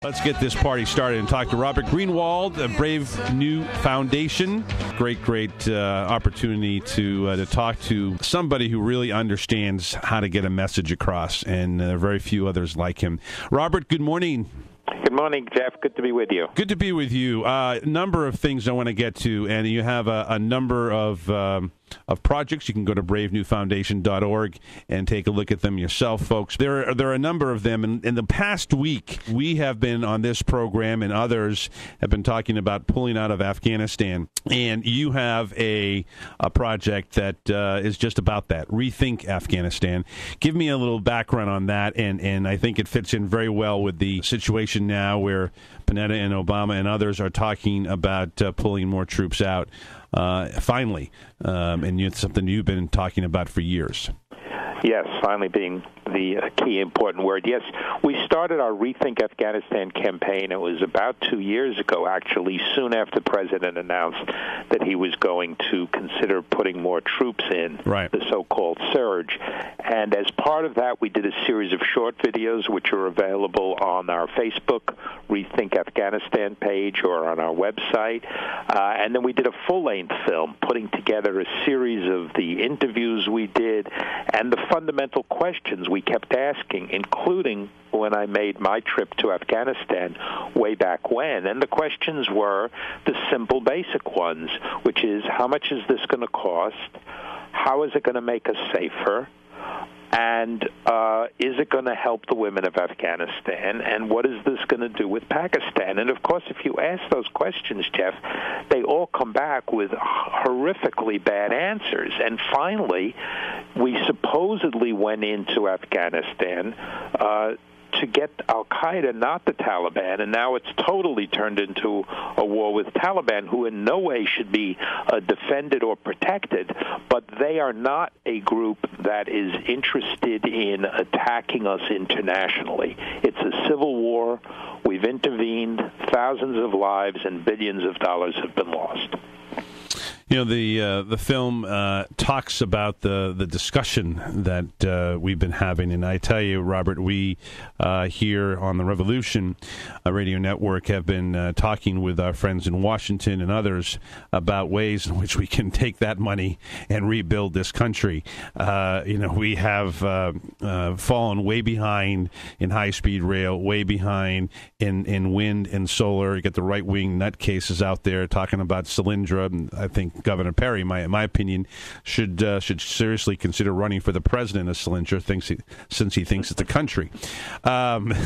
Let's get this party started and talk to Robert Greenwald, a Brave New Foundation. Great opportunity to talk to somebody who really understands how to get a message across, and very few others like him. Robert, good morning. Good morning, Jeff. Good to be with you. Good to be with you. Number of things I want to get to, and you have a number of projects. You can go to bravenewfoundation.org and take a look at them yourself, folks. There are a number of them. In the past week, we have been on this program, and others have been talking about pulling out of Afghanistan. And you have a project that is just about that, Rethink Afghanistan. Give me a little background on that, and I think it fits in very well with the situation now where Panetta and Obama and others are talking about pulling more troops out. Finally, and it's something you've been talking about for years. Yes, finally being the key important word. Yes, we started our Rethink Afghanistan campaign. It was about 2 years ago, actually, soon after the president announced that he was going to consider putting more troops in, right, the so-called surge. And as part of that, we did a series of short videos, which are available on our Facebook Rethink Afghanistan page or on our website. And then we did a full-length film, putting together a series of the interviews we did and the fundamental questions we kept asking, including when I made my trip to Afghanistan way back when. And the questions were the simple, basic ones, which is, how much is this going to cost? How is it going to make us safer? And is it going to help the women of Afghanistan? And what is this going to do with Pakistan? And, of course, if you ask those questions, Jeff, they all come back with horrifically bad answers. And finally, we supposedly went into Afghanistan to get al-Qaeda, not the Taliban, and now it's totally turned into a war with Taliban, who in no way should be defended or protected, but they are not a group that is interested in attacking us internationally. It's a civil war. We've intervened. Thousands of lives and billions of dollars have been lost. You know, the film talks about the discussion that we've been having, and I tell you, Robert, we here on the Revolution Radio Network have been talking with our friends in Washington and others about ways in which we can take that money and rebuild this country. We have fallen way behind in high-speed rail, way behind in wind and solar. You get the right-wing nutcases out there talking about Solyndra, and I think Governor Perry, in my opinion, should seriously consider running for the president of Solyndra, since he thinks it's a country.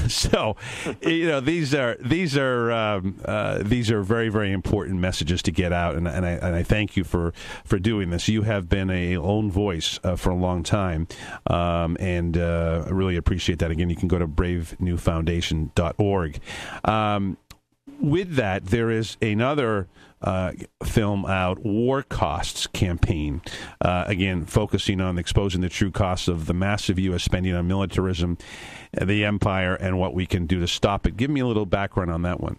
So, these are very, very important messages to get out, and I thank you for doing this. You have been a lone voice for a long time, and I really appreciate that. Again, you can go to bravenewfoundation.org. With that, there is another film out, War Costs Campaign, again, focusing on exposing the true costs of the massive U.S. spending on militarism, the empire, and what we can do to stop it. Give me a little background on that one.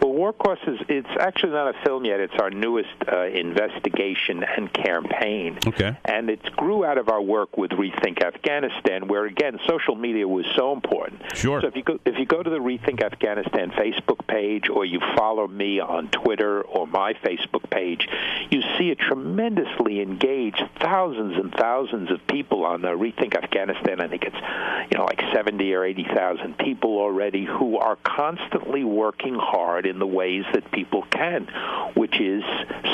Well, War Costs it's actually not a film yet. It's our newest investigation and campaign. Okay. And it grew out of our work with Rethink Afghanistan, where, again, social media was so important. Sure. So if you go to the Rethink Afghanistan Facebook page, or you follow me on Twitter or my Facebook page, you see a tremendously engaged thousands and thousands of people on the Rethink Afghanistan. I think it's like 70 or 80,000 people already who are constantly working hard in the ways that people can, which is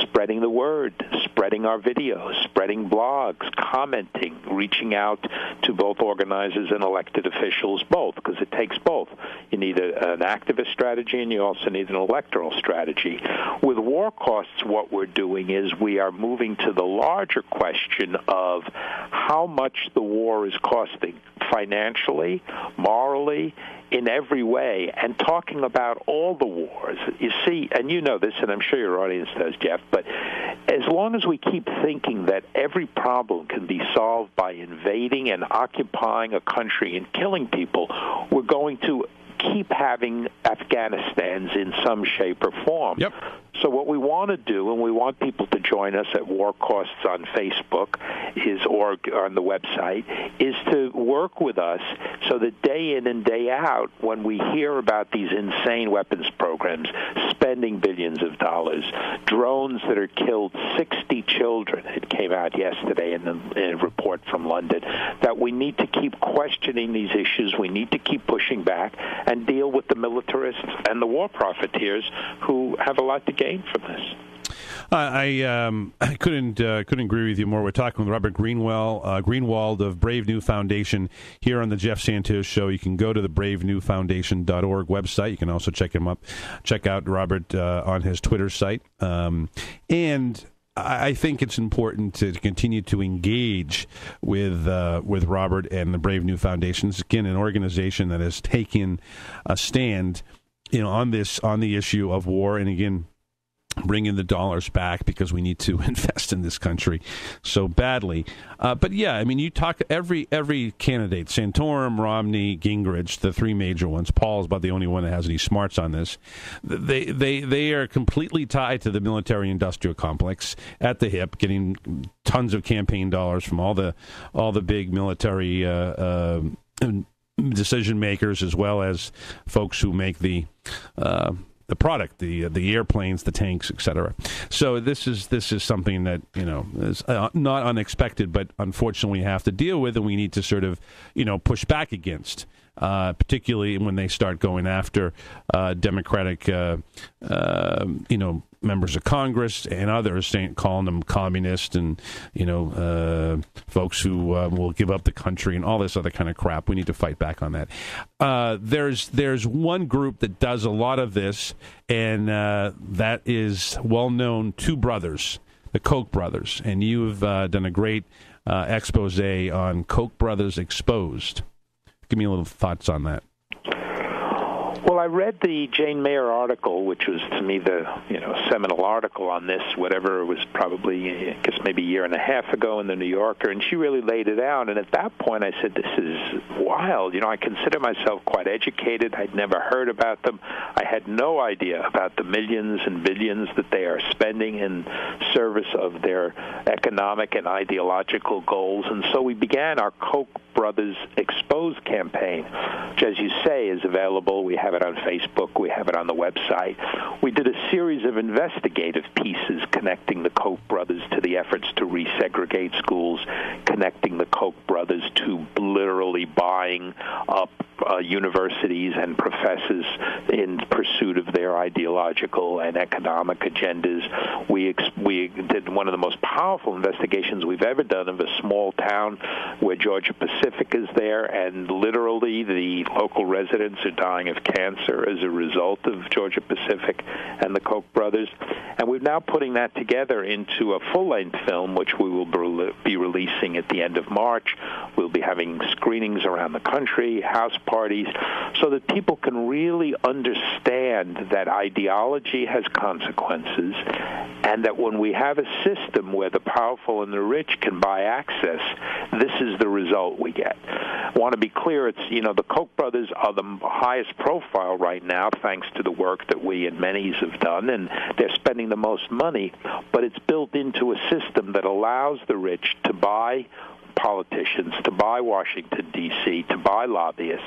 spreading the word, spreading our videos, spreading blogs, commenting, reaching out to both organizers and elected officials, both, because it takes both. You need an activist strategy, and you also need an electoral strategy. With War Costs, what we're doing is we are moving to the larger question of how much the war is costing financially, morally, in every way, and talking about all the wars. You see, and you know this, and I'm sure your audience does, Jeff, but as long as we keep thinking that every problem can be solved by invading and occupying a country and killing people, we're going to keep having Afghanistans in some shape or form. Yep. So what we want to do, and we want people to join us at War Costs on Facebook or on the website, is to work with us so that day in and day out, when we hear about these insane weapons programs, spending billions of dollars, drones that are killed 60 children, it came out yesterday in a report from London, that we need to keep questioning these issues. We need to keep pushing back and deal with the militarists and the war profiteers who have a lot to gain from this. I couldn't agree with you more. We're talking with Robert Greenwald of Brave New Foundation here on the Jeff Santos Show. You can go to the bravenewfoundation.org website. You can also check him up. Check out Robert on his Twitter site. And I think it's important to continue to engage with Robert and the Brave New Foundation. It's, again, an organization that has taken a stand, on the issue of war, and again, bringing the dollars back because we need to invest in this country so badly. But yeah, I mean, you talk every candidate, Santorum, Romney, Gingrich, the three major ones. Paul's about the only one that has any smarts on this. They are completely tied to the military-industrial complex at the hip, getting tons of campaign dollars from all the big military decision makers, as well as folks who make the product, the airplanes, the tanks, etc. So this is something that is not unexpected, but unfortunately we have to deal with, and we need to sort of push back against, particularly when they start going after Democratic members of Congress and others, calling them communist and folks who will give up the country and all this other kind of crap. We need to fight back on that. There's one group that does a lot of this, and that is well-known two brothers, the Koch brothers. And you've done a great expose on Koch brothers exposed. Give me a little thoughts on that. Well, I read the Jane Mayer article, which was, to me, the seminal article on this, whatever it was, probably, I guess maybe a year and a half ago in the New Yorker, and she really laid it out. And at that point, I said, this is wild. I consider myself quite educated. I'd never heard about them. I had no idea about the millions and billions that they are spending in service of their economic and ideological goals. And so we began our Koch brothers Expose campaign, which, as you say, is available. We have it on Facebook. We have it on the website. We did a series of investigative pieces connecting the Koch brothers to the efforts to resegregate schools, connecting the Koch brothers to literally buying up universities and professors in pursuit of their ideological and economic agendas. We did one of the most powerful investigations we've ever done of a small town where Georgia Pacific is there, and literally the local residents are dying of cancer as a result of Georgia Pacific and the Koch brothers. And we're now putting that together into a full-length film, which we will be releasing at the end of March. We'll be having screenings around the country, house parties, so that people can really understand that ideology has consequences, and that when we have a system where the powerful and the rich can buy access, this is the result we get. I want to be clear, it's, the Koch brothers are the highest profile right now, thanks to the work that we and many's have done, and they're spending the most money, but it's built into a system that allows the rich to buy politicians, to buy Washington, D.C., to buy lobbyists,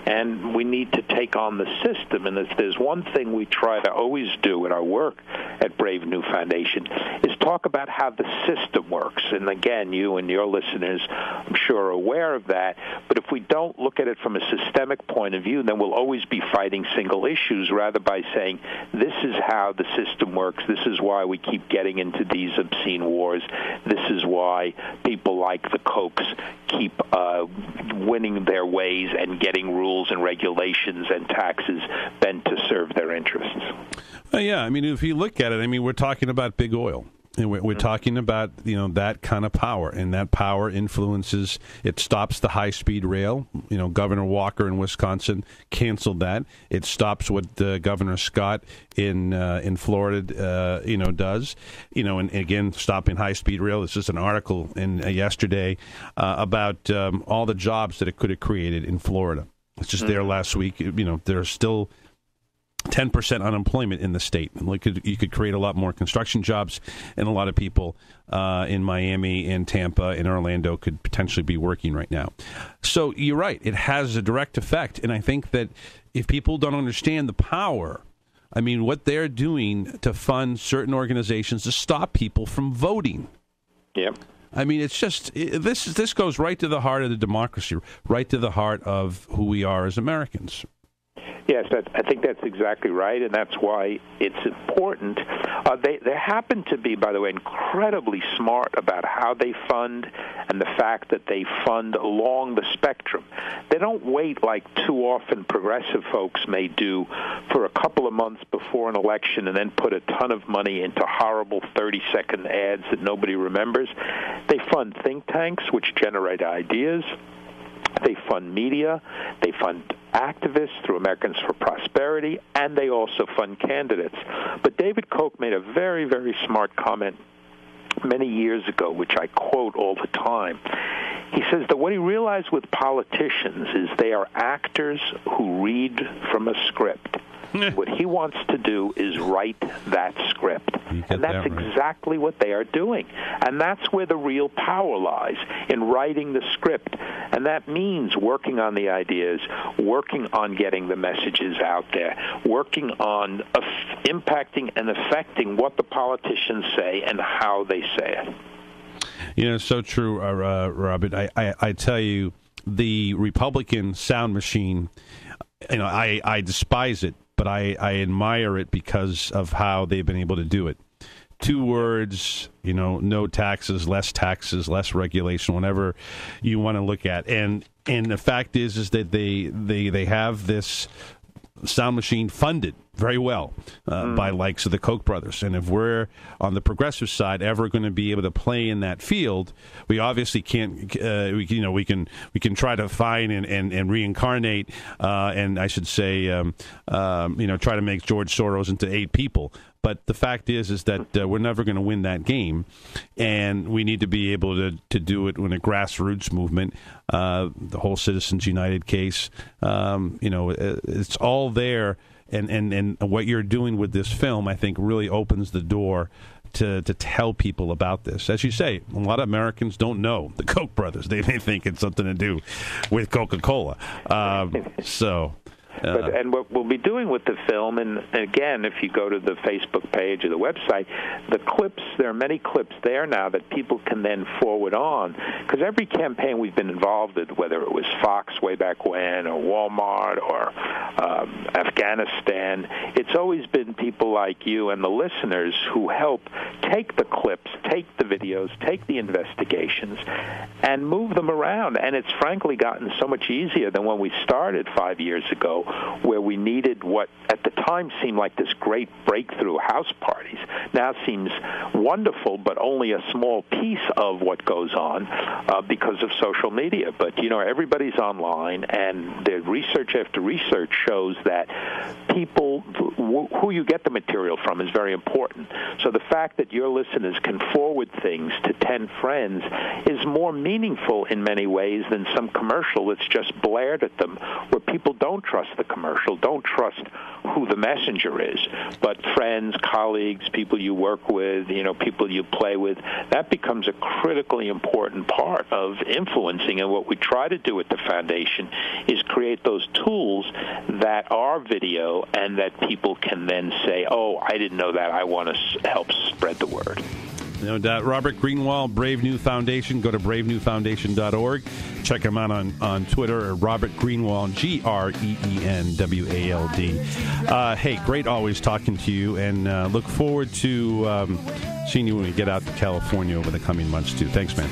and we need to take on the system. And if there's one thing we try to always do in our work at Brave New Foundation is talk about how the system works. And again, you and your listeners, I'm sure, are aware of that. But if we don't look at it from a systemic point of view, then we'll always be fighting single issues rather by saying, this is how the system works. This is why we keep getting into these obscene wars. This is why people like the Kochs keep winning their ways and getting rules and regulations and taxes bent to serve their interests. Yeah, I mean, if you look at it, I mean, we're talking about big oil. And we're talking about, that kind of power, and that power influences, it stops the high-speed rail. Governor Walker in Wisconsin canceled that. It stops what Governor Scott in Florida, does. And again, stopping high-speed rail. This is an article yesterday about all the jobs that it could have created in Florida. It's just there last week. There's still 10% unemployment in the state. You could create a lot more construction jobs, and a lot of people in Miami, in Tampa, in Orlando could potentially be working right now. So you're right. It has a direct effect, and I think that if people don't understand the power, I mean, what they're doing to fund certain organizations to stop people from voting. Yep. I mean, it's just this goes right to the heart of the democracy, right to the heart of who we are as Americans. Yes, I think that's exactly right, and that's why it's important. They happen to be, by the way, incredibly smart about how they fund and the fact that they fund along the spectrum. They don't wait like too often progressive folks may do for a couple of months before an election and then put a ton of money into horrible 30-second ads that nobody remembers. They fund think tanks, which generate ideas. They fund media, they fund activists through Americans for Prosperity, and they also fund candidates. But David Koch made a very, very smart comment many years ago, which I quote all the time. He says that what he realized with politicians is they are actors who read from a script. What he wants to do is write that script. And that's exactly what they are doing. And that's where the real power lies, in writing the script. And that means working on the ideas, working on getting the messages out there, working on impacting and affecting what the politicians say and how they say it. You know, so true, Robert. I tell you, the Republican sound machine, you know, I despise it. But I admire it because of how they've been able to do it. 2 words, you know, no taxes, less regulation, whatever you want to look at. And the fact is that they have this sound machine funded very well by likes of the Koch brothers. And if we're on the progressive side ever going to be able to play in that field, we obviously can't. We can try to find and reincarnate, and I should say, try to make George Soros into 8 people. But the fact is that we're never going to win that game, and we need to be able to do it in a grassroots movement. The whole Citizens United case, it's all there. And what you're doing with this film, I think, really opens the door to tell people about this. As you say, a lot of Americans don't know the Koch brothers. They think it's something to do with Coca-Cola. And what we'll be doing with the film, and again, if you go to the Facebook page or the website, the clips, there are many clips there now that people can then forward on. Because every campaign we've been involved in, whether it was Fox way back when, or Walmart, or Afghanistan, it's always been people like you and the listeners who help take the clips, take the videos, take the investigations, and move them around. And it's frankly gotten so much easier than when we started 5 years ago, where we needed what at the time seemed like this great breakthrough, house parties. Now seems wonderful, but only a small piece of what goes on because of social media. But, you know, everybody's online, and the research after research shows that people, who you get the material from is very important. So the fact that your listeners can forward things to 10 friends is more meaningful in many ways than some commercial that's just blared at them, where people don't trust the commercial, don't trust who the messenger is, but friends, colleagues, people you work with, you know, people you play with. That becomes a critically important part of influencing. And what we try to do at the foundation is create those tools that are video and that people can then say, oh, I didn't know that, I want to help spread the word. No doubt. Robert Greenwald, Brave New Foundation. Go to bravenewfoundation.org. Check him out on Twitter, Robert Greenwald, Greenwald. Hey, great always talking to you, and look forward to seeing you when we get out to California over the coming months, too. Thanks, man.